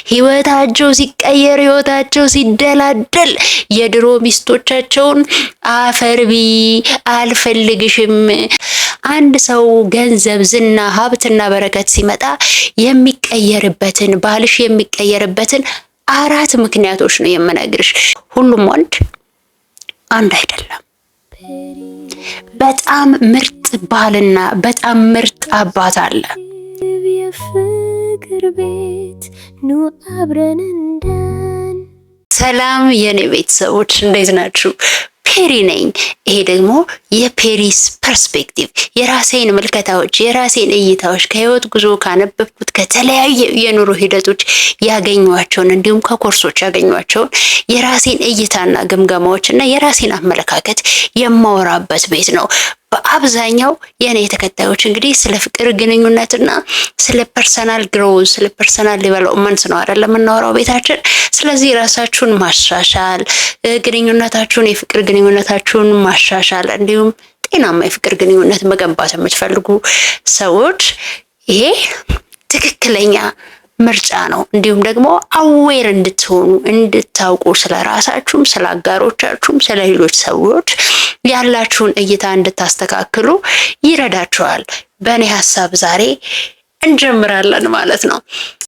ህይወታቸው ሲቀየር ህይወታቸው ሲደላደል የድሮ ሚስቶቻቸውን አፈርቢ አልፈልግሽም። አንድ ሰው ገንዘብ፣ ዝና፣ ሀብትና በረከት ሲመጣ የሚቀየርበትን ባልሽ የሚቀየርበትን 4 ምክንያቶች ነው የምነግርሽ። ሁሉም ወንድ አንድ አይደለም። በጣም ምርጥ ባልና በጣም ምርጥ አባት አለ። የፍቅር ቤት ኑ አብረን እንዳን። ሰላም የኔ ቤተሰቦች እንዴት ናችሁ? ፔሪ ነኝ። ይሄ ደግሞ የፔሪስ ፐርስፔክቲቭ የራሴን ምልከታዎች የራሴን እይታዎች ከህይወት ጉዞ ካነበብኩት ከተለያየ የኑሮ ሂደቶች ያገኟቸውን እንዲሁም ከኮርሶች ያገኟቸውን የራሴን እይታና ግምገማዎችና የራሴን አመለካከት የማወራበት ቤት ነው። በአብዛኛው የኔ ተከታዮች እንግዲህ ስለ ፍቅር ግንኙነትና ስለ ፐርሰናል ግሮዝ ስለ ፐርሰናል ዴቨሎፕመንት ነው አይደለም የምናወራው ቤታችን። ስለዚህ ራሳችሁን ማሻሻል፣ ግንኙነታችሁን የፍቅር ግንኙነታችሁን ማሻሻል እንዲሁም ጤናማ የፍቅር ግንኙነት መገንባት የምትፈልጉ ሰዎች ይሄ ትክክለኛ ምርጫ ነው። እንዲሁም ደግሞ አዌር እንድትሆኑ እንድታውቁ ስለ ራሳችሁም ስለ አጋሮቻችሁም ስለ ሌሎች ሰዎች ያላችሁን እይታ እንድታስተካክሉ ይረዳችኋል። በእኔ ሀሳብ ዛሬ እንጀምራለን ማለት ነው።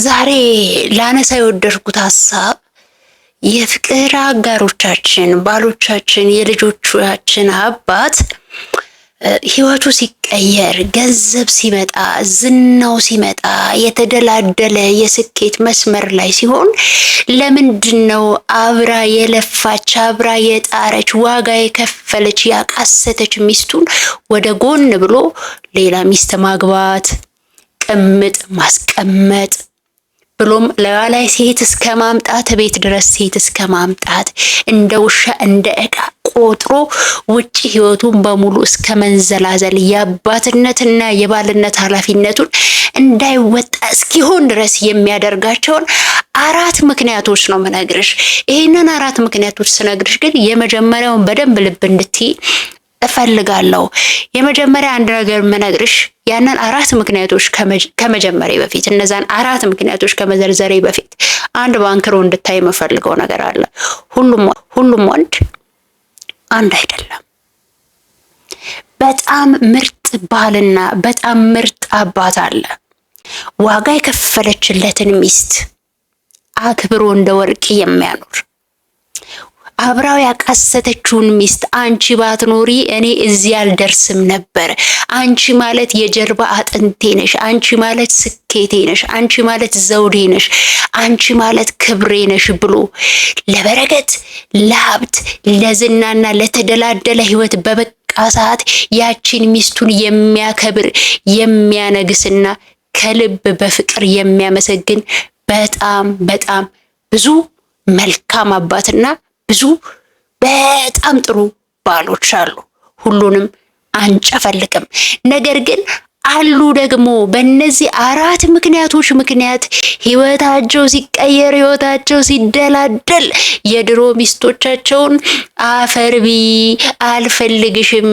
ዛሬ ላነሳ የወደድኩት ሀሳብ የፍቅር አጋሮቻችን፣ ባሎቻችን፣ የልጆቻችን አባት ህይወቱ ሲቀየር፣ ገንዘብ ሲመጣ፣ ዝናው ሲመጣ፣ የተደላደለ የስኬት መስመር ላይ ሲሆን ለምንድነው አብራ የለፋች አብራ የጣረች ዋጋ የከፈለች ያቃሰተች ሚስቱን ወደ ጎን ብሎ ሌላ ሚስት ማግባት፣ ቅምጥ ማስቀመጥ ብሎም ለዋላይ ሴት እስከ ማምጣት ቤት ድረስ ሴት እስከ ማምጣት እንደ ውሻ እንደ ዕቃ ቆጥሮ ውጪ ህይወቱን በሙሉ እስከ መንዘላዘል የአባትነትና የባልነት ኃላፊነቱን እንዳይወጣ እስኪሆን ድረስ የሚያደርጋቸውን 4 ምክንያቶች ነው መነግርሽ። ይሄንን 4 ምክንያቶች ስነግርሽ ግን የመጀመሪያውን በደንብ ልብ እንድትይ እፈልጋለሁ። የመጀመሪያ አንድ ነገር መነግርሽ ያንን 4 ምክንያቶች ከመጀመሪያ በፊት እነዛን 4 ምክንያቶች ከመዘርዘሬ በፊት አንድ ባንክሮ እንድታይ የምፈልገው ነገር አለ። ሁሉም ወንድ አንድ አይደለም። በጣም ምርጥ ባልና በጣም ምርጥ አባት አለ። ዋጋ የከፈለችለትን ሚስት አክብሮ እንደ ወርቅ የሚያኖር አብራው ያቃሰተችውን ሚስት አንቺ ባትኖሪ እኔ እዚህ አልደርስም ነበር፣ አንቺ ማለት የጀርባ አጥንቴ ነሽ፣ አንቺ ማለት ስኬቴ ነሽ፣ አንቺ ማለት ዘውዴ ነሽ፣ አንቺ ማለት ክብሬ ነሽ ብሎ ለበረከት ለሀብት ለዝናና ለተደላደለ ህይወት በበቃ ሰዓት ያቺን ሚስቱን የሚያከብር የሚያነግስና ከልብ በፍቅር የሚያመሰግን በጣም ብዙ መልካም አባትና ብዙ በጣም ጥሩ ባሎች አሉ። ሁሉንም አንጨፈልቅም። ነገር ግን አሉ ደግሞ በእነዚህ 4 ምክንያቶች ምክንያት ህይወታቸው ሲቀየር ህይወታቸው ሲደላደል የድሮ ሚስቶቻቸውን አፈርቢ አልፈልግሽም፣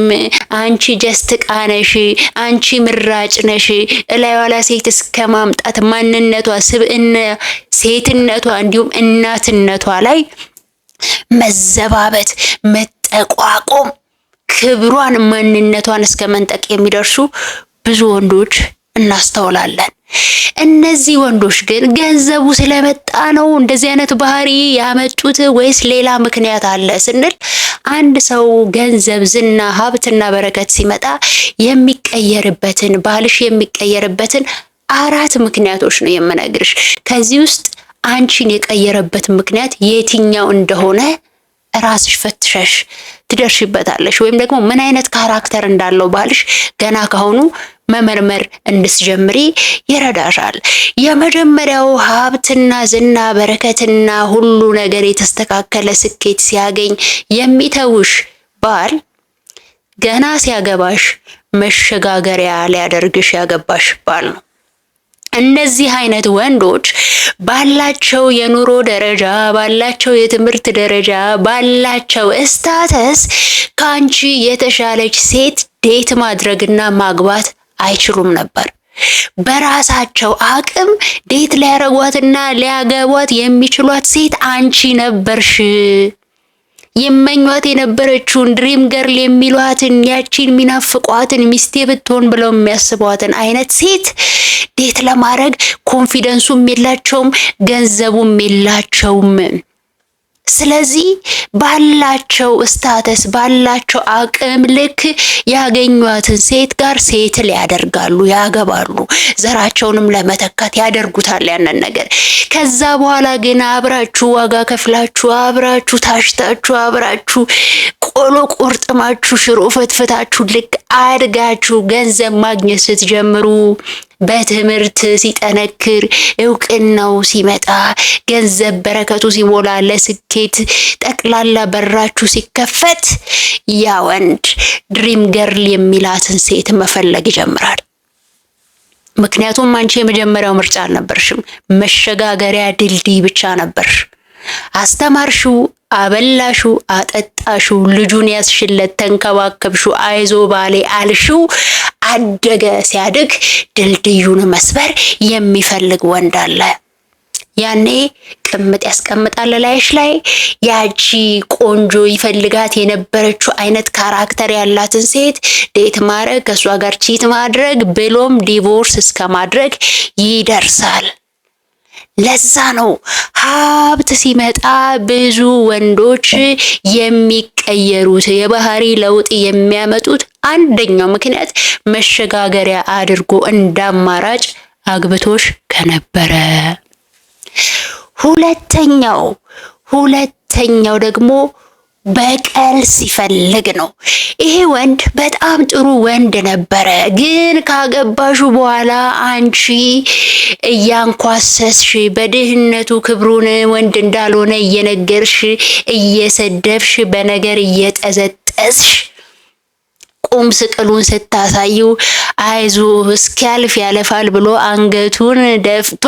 አንቺ ጀስት ቃነሽ፣ አንቺ ምራጭ ነሽ እላይዋላ ሴት እስከ ማምጣት ማንነቷ፣ ስብዕና፣ ሴትነቷ እንዲሁም እናትነቷ ላይ መዘባበት፣ መጠቋቆም፣ ክብሯን ማንነቷን እስከ መንጠቅ የሚደርሱ ብዙ ወንዶች እናስተውላለን። እነዚህ ወንዶች ግን ገንዘቡ ስለመጣ ነው እንደዚህ አይነት ባህሪ ያመጡት ወይስ ሌላ ምክንያት አለ ስንል አንድ ሰው ገንዘብ፣ ዝና፣ ሀብትና በረከት ሲመጣ የሚቀየርበትን ባልሽ የሚቀየርበትን 4 ምክንያቶች ነው የምነግርሽ። ከዚህ ውስጥ አንቺን የቀየረበት ምክንያት የትኛው እንደሆነ ራስሽ ፈትሸሽ ትደርሽበታለሽ። ወይም ደግሞ ምን አይነት ካራክተር እንዳለው ባልሽ ገና ካሁኑ መመርመር እንድትጀምሪ ይረዳሻል። የመጀመሪያው ሀብትና ዝና በረከትና ሁሉ ነገር የተስተካከለ ስኬት ሲያገኝ የሚተውሽ ባል ገና ሲያገባሽ መሸጋገሪያ ሊያደርግሽ ያገባሽ ባል ነው። እነዚህ አይነት ወንዶች ባላቸው የኑሮ ደረጃ፣ ባላቸው የትምህርት ደረጃ፣ ባላቸው ስታተስ ካንቺ የተሻለች ሴት ዴት ማድረግና ማግባት አይችሉም ነበር። በራሳቸው አቅም ዴት ሊያረጓትና ሊያገቧት የሚችሏት ሴት አንቺ ነበርሽ። የመኟት የነበረችውን ድሪም ገርል የሚሏትን ያቺን ሚናፍቋትን ሚስቴ ብትሆን ብለው የሚያስቧትን አይነት ሴት ዴት ለማድረግ ኮንፊደንሱም የላቸውም፣ ገንዘቡም የላቸውም። ስለዚህ ባላቸው ስታተስ ባላቸው አቅም ልክ ያገኟትን ሴት ጋር ሴትል ያደርጋሉ፣ ያገባሉ፣ ዘራቸውንም ለመተካት ያደርጉታል ያንን ነገር። ከዛ በኋላ ግን አብራችሁ ዋጋ ከፍላችሁ አብራችሁ ታሽታችሁ አብራችሁ ቆሎ ቆርጥማችሁ ሽሮ ፈትፍታችሁ ልክ አድጋችሁ ገንዘብ ማግኘት ስትጀምሩ በትምህርት ሲጠነክር እውቅናው ሲመጣ ገንዘብ በረከቱ ሲሞላ ለስኬት ጠቅላላ በራችሁ ሲከፈት ያ ወንድ ድሪም ገርል የሚላትን ሴት መፈለግ ይጀምራል። ምክንያቱም አንቺ የመጀመሪያው ምርጫ አልነበርሽም፣ መሸጋገሪያ ድልድይ ብቻ ነበርሽ። አስተማርሽው፣ አበላሹ፣ አጠጣሹ፣ ልጁን ያስሽለት፣ ተንከባከብሹ፣ አይዞ ባሌ አልሽው፣ አደገ። ሲያድግ ድልድዩን መስበር የሚፈልግ ወንድ አለ። ያኔ ቅምጥ ያስቀምጣል ላይሽ ላይ ያቺ ቆንጆ ይፈልጋት የነበረችው አይነት ካራክተር ያላትን ሴት ዴት ማድረግ፣ ከእሷ ጋር ቺት ማድረግ ብሎም ዲቮርስ እስከ ማድረግ ይደርሳል። ለዛ ነው ሀብት ሲመጣ ብዙ ወንዶች የሚቀየሩት፣ የባህሪ ለውጥ የሚያመጡት። አንደኛው ምክንያት መሸጋገሪያ አድርጎ እንዳማራጭ አግብቶሽ ከነበረ። ሁለተኛው ደግሞ በቀል ሲፈልግ ነው። ይሄ ወንድ በጣም ጥሩ ወንድ ነበረ፣ ግን ካገባሹ በኋላ አንቺ እያንኳሰስሽ በድህነቱ ክብሩን ወንድ እንዳልሆነ እየነገርሽ እየሰደብሽ በነገር እየጠዘጠዝሽ ቁም ስቅሉን ስታሳዩ አይዞ እስኪያልፍ ያለፋል ብሎ አንገቱን ደፍቶ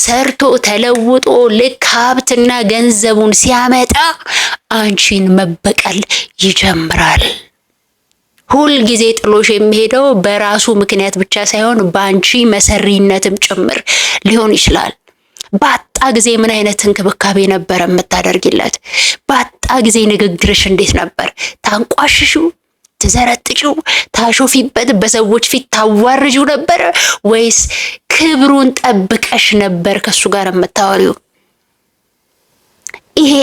ሰርቶ ተለውጦ ልክ ሀብትና ገንዘቡን ሲያመጣ አንቺን መበቀል ይጀምራል። ሁል ጊዜ ጥሎሽ የሚሄደው በራሱ ምክንያት ብቻ ሳይሆን በአንቺ መሰሪነትም ጭምር ሊሆን ይችላል። ባጣ ጊዜ ምን አይነት እንክብካቤ ነበር የምታደርጊለት? ባጣ ጊዜ ንግግርሽ እንዴት ነበር? ታንቋሽሽው፣ ትዘረጥጪው፣ ታሾፊበት፣ በሰዎች ፊት ታዋርጂው ነበር ወይስ ክብሩን ጠብቀሽ ነበር ከሱ ጋር የምታወሪው? ይሄ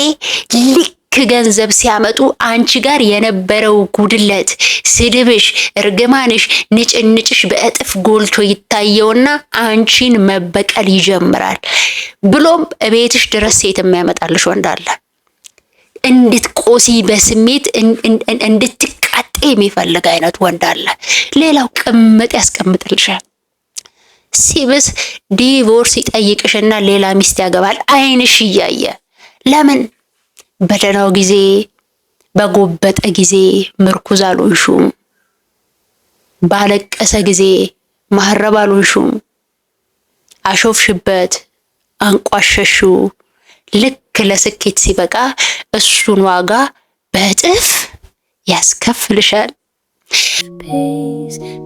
ልክ ገንዘብ ሲያመጡ አንቺ ጋር የነበረው ጉድለት፣ ስድብሽ፣ እርግማንሽ፣ ንጭንጭሽ በእጥፍ ጎልቶ ይታየውና አንቺን መበቀል ይጀምራል። ብሎም እቤትሽ ድረስ ሴት የሚያመጣልሽ ወንድ አለ። እንድትቆሲ በስሜት እንድትቃጤ የሚፈልግ አይነት ወንድ አለ። ሌላው ቅምጥ ያስቀምጥልሻል። ሲብስ ዲቮርስ ይጠይቅሽና ሌላ ሚስት ያገባል አይንሽ እያየ። ለምን? በደህናው ጊዜ በጎበጠ ጊዜ ምርኩዝ አልሆንሹም። ባለቀሰ ጊዜ ማህረብ አልሆንሹም። አሾፍሽበት፣ አንቋሸሹ። ልክ ለስኬት ሲበቃ እሱን ዋጋ በእጥፍ ያስከፍልሻል።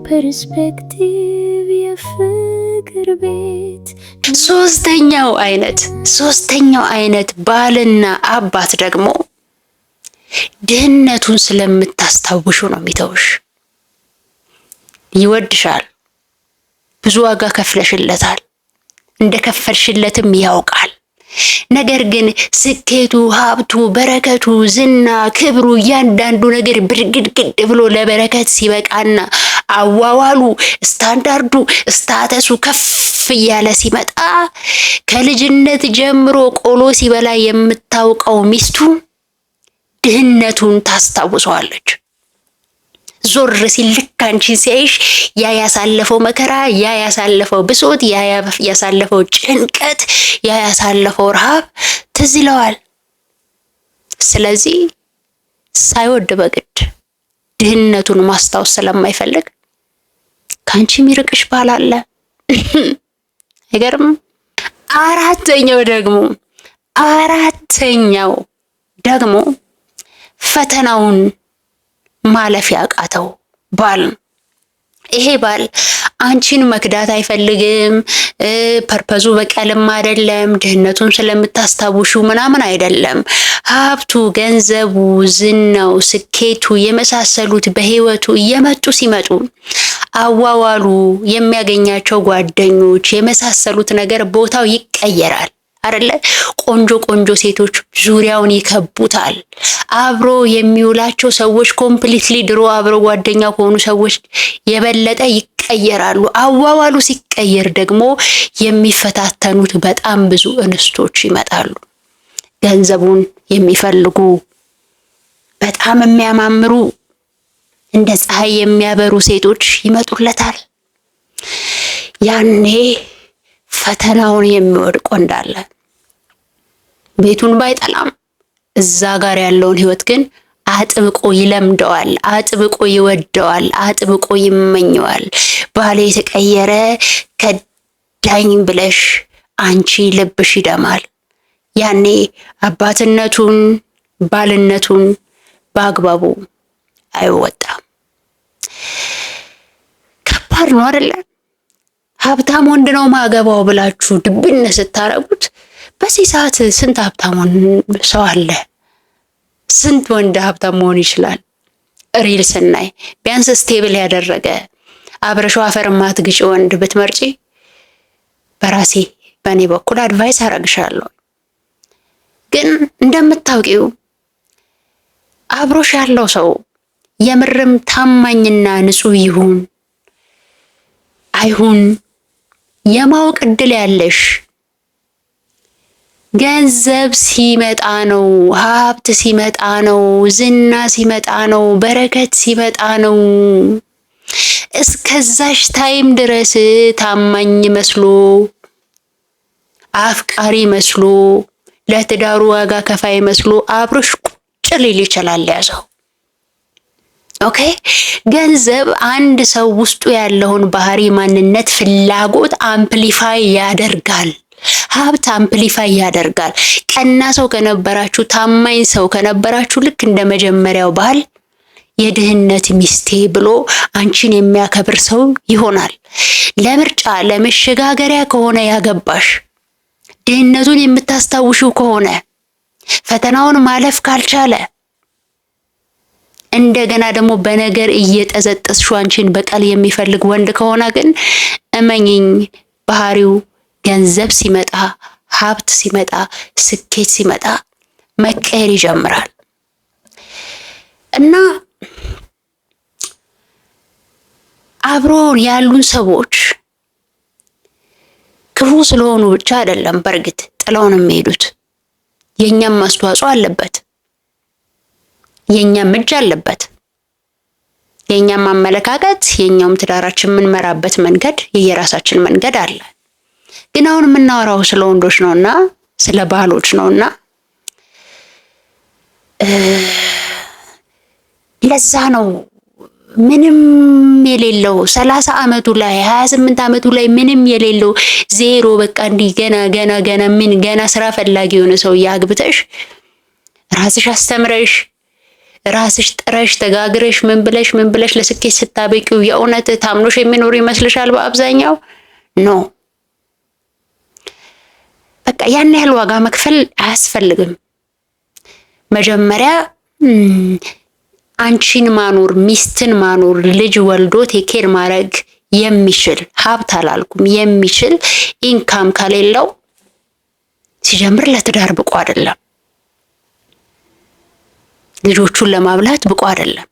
ፐርስፔክቲቭ የፍቅር ቤት። ሶስተኛው አይነት ባልና አባት ደግሞ ድህነቱን ስለምታስታውሹ ነው የሚተውሽ። ይወድሻል፣ ብዙ ዋጋ ከፍለሽለታል፣ እንደከፈልሽለትም ያውቃል። ነገር ግን ስኬቱ፣ ሀብቱ፣ በረከቱ፣ ዝና፣ ክብሩ፣ እያንዳንዱ ነገር ብርግድግድ ብሎ ለበረከት ሲበቃና አዋዋሉ፣ ስታንዳርዱ፣ ስታተሱ ከፍ እያለ ሲመጣ ከልጅነት ጀምሮ ቆሎ ሲበላ የምታውቀው ሚስቱ ድህነቱን ታስታውሰዋለች። ዞር ሲል ልክ አንቺን ሲያይሽ ያ ያሳለፈው መከራ፣ ያ ያሳለፈው ብሶት፣ ያ ያሳለፈው ጭንቀት፣ ያ ያሳለፈው ረሃብ ትዝ ይለዋል። ስለዚህ ሳይወድ በግድ ድህነቱን ማስታወስ ስለማይፈልግ ከአንቺ የሚርቅሽ ባል አለ። አይገርም? አራተኛው ደግሞ ፈተናውን ማለፍ ያቃተው ባል። ይሄ ባል አንቺን መክዳት አይፈልግም። ፐርፐዙ በቀልም አይደለም፣ ድህነቱን ስለምታስታውሹ ምናምን አይደለም። ሀብቱ፣ ገንዘቡ፣ ዝናው፣ ስኬቱ የመሳሰሉት በህይወቱ እየመጡ ሲመጡ አዋዋሉ፣ የሚያገኛቸው ጓደኞች የመሳሰሉት ነገር ቦታው ይቀየራል አይደለ? ቆንጆ ቆንጆ ሴቶች ዙሪያውን ይከቡታል። አብሮ የሚውላቸው ሰዎች ኮምፕሊትሊ ድሮ አብሮ ጓደኛ ከሆኑ ሰዎች የበለጠ ይቀየራሉ። አዋዋሉ ሲቀየር ደግሞ የሚፈታተኑት በጣም ብዙ እንስቶች ይመጣሉ። ገንዘቡን የሚፈልጉ በጣም የሚያማምሩ እንደ ፀሐይ የሚያበሩ ሴቶች ይመጡለታል። ያኔ ፈተናውን የሚወድቆ እንዳለ ቤቱን ባይጠላም እዛ ጋር ያለውን ህይወት ግን አጥብቆ ይለምደዋል፣ አጥብቆ ይወደዋል፣ አጥብቆ ይመኘዋል። ባሌ የተቀየረ ከዳኝ ብለሽ አንቺ ልብሽ ይደማል። ያኔ አባትነቱን ባልነቱን በአግባቡ አይወጣም። ከባድ ነው አይደለ? ሀብታም ወንድ ነው ማገባው ብላችሁ ድብን ስታረጉት በዚህ ሰዓት ስንት ሀብታም ሰው አለ? ስንት ወንድ ሀብታም መሆን ይችላል? ሪል ስናይ ቢያንስ ስቴብል ያደረገ አብረሽው አፈር ማትግጭ ወንድ ብትመርጪ በእኔ በኩል አድቫይስ አረግሻለሁ። ግን እንደምታውቂው አብሮሽ ያለው ሰው የምርም ታማኝና ንጹህ ይሁን አይሁን የማወቅ እድል ያለሽ ገንዘብ ሲመጣ ነው፣ ሀብት ሲመጣ ነው፣ ዝና ሲመጣ ነው፣ በረከት ሲመጣ ነው። እስከዛሽ ታይም ድረስ ታማኝ መስሎ አፍቃሪ መስሎ ለትዳሩ ዋጋ ከፋይ መስሎ አብሮሽ ቁጭ ሊል ይችላል ያዘው። ኦኬ። ገንዘብ አንድ ሰው ውስጡ ያለውን ባህሪ፣ ማንነት፣ ፍላጎት አምፕሊፋይ ያደርጋል። ሀብት አምፕሊፋይ ያደርጋል። ቀና ሰው ከነበራችሁ፣ ታማኝ ሰው ከነበራችሁ ልክ እንደ መጀመሪያው ባል የድህነት ሚስቴ ብሎ አንቺን የሚያከብር ሰው ይሆናል። ለምርጫ ለመሸጋገሪያ ከሆነ ያገባሽ ድህነቱን የምታስታውሽው ከሆነ ፈተናውን ማለፍ ካልቻለ እንደገና ደግሞ በነገር እየጠዘጠስሽው አንቺን በቀል የሚፈልግ ወንድ ከሆነ ግን እመኝኝ ባህሪው ገንዘብ ሲመጣ፣ ሀብት ሲመጣ፣ ስኬት ሲመጣ መቀየር ይጀምራል። እና አብሮ ያሉን ሰዎች ክፉ ስለሆኑ ብቻ አይደለም በእርግጥ ጥለውን የሚሄዱት። የኛም አስተዋጽኦ አለበት፣ የኛም እጅ አለበት። የኛም አመለካከት፣ የኛም ትዳራችን የምንመራበት መንገድ የየራሳችን መንገድ አለ። ግን አሁን የምናወራው ስለ ወንዶች ነውና ስለ ባሎች ነውና ለዛ ነው ምንም የሌለው 30 አመቱ ላይ 28 አመቱ ላይ ምንም የሌለው ዜሮ በቃ እንዲህ ገና ምን ገና ስራ ፈላጊ የሆነ ሰው ያግብተሽ ራስሽ አስተምረሽ ራስሽ ጥረሽ ተጋግረሽ ምን ብለሽ ለስኬት ስታበቂው የእውነት ታምኖሽ የሚኖር ይመስልሻል? በአብዛኛው ኖ። በቃ ያን ያህል ዋጋ መክፈል አያስፈልግም። መጀመሪያ አንቺን ማኖር፣ ሚስትን ማኖር፣ ልጅ ወልዶ ቴኬር ማድረግ የሚችል ሀብት አላልኩም፣ የሚችል ኢንካም ከሌለው ሲጀምር ለትዳር ብቁ አይደለም። ልጆቹን ለማብላት ብቁ አይደለም።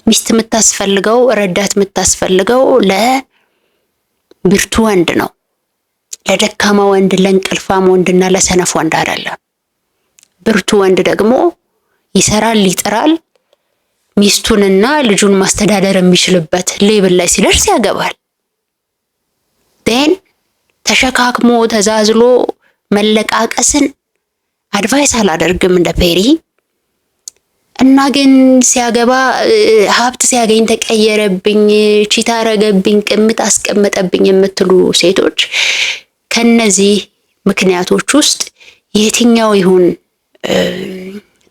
ሚስት የምታስፈልገው፣ ረዳት የምታስፈልገው ለብርቱ ወንድ ነው። ለደካማ ወንድ፣ ለእንቅልፋም ወንድና ለሰነፍ ወንድ አይደለም። ብርቱ ወንድ ደግሞ ይሰራል፣ ይጥራል፣ ሚስቱንና ልጁን ማስተዳደር የሚችልበት ሌብል ላይ ሲደርስ ያገባል። ተሸካክሞ ተዛዝሎ መለቃቀስን አድቫይስ አላደርግም እንደ ፔሪ። እና ግን ሲያገባ ሀብት ሲያገኝ ተቀየረብኝ፣ ቺታ አረገብኝ፣ ቅምጥ አስቀመጠብኝ የምትሉ ሴቶች ከነዚህ ምክንያቶች ውስጥ የትኛው ይሁን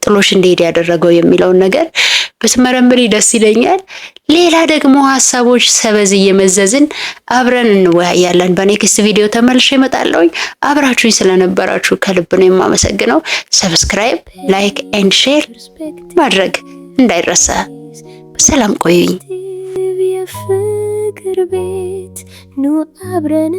ጥሎሽ እንዲሄድ ያደረገው የሚለውን ነገር ብትመረምሪ ደስ ይለኛል። ሌላ ደግሞ ሀሳቦች ሰበዝ እየመዘዝን አብረን እንወያያለን። በኔክስት ቪዲዮ ተመልሼ እመጣለሁኝ። አብራችሁኝ ስለነበራችሁ ከልብ ነው የማመሰግነው። ሰብስክራይብ፣ ላይክ ኤንድ ሼር ማድረግ እንዳይረሳ። ሰላም ቆዩኝ። የፍቅር ቤት ኑ አብረን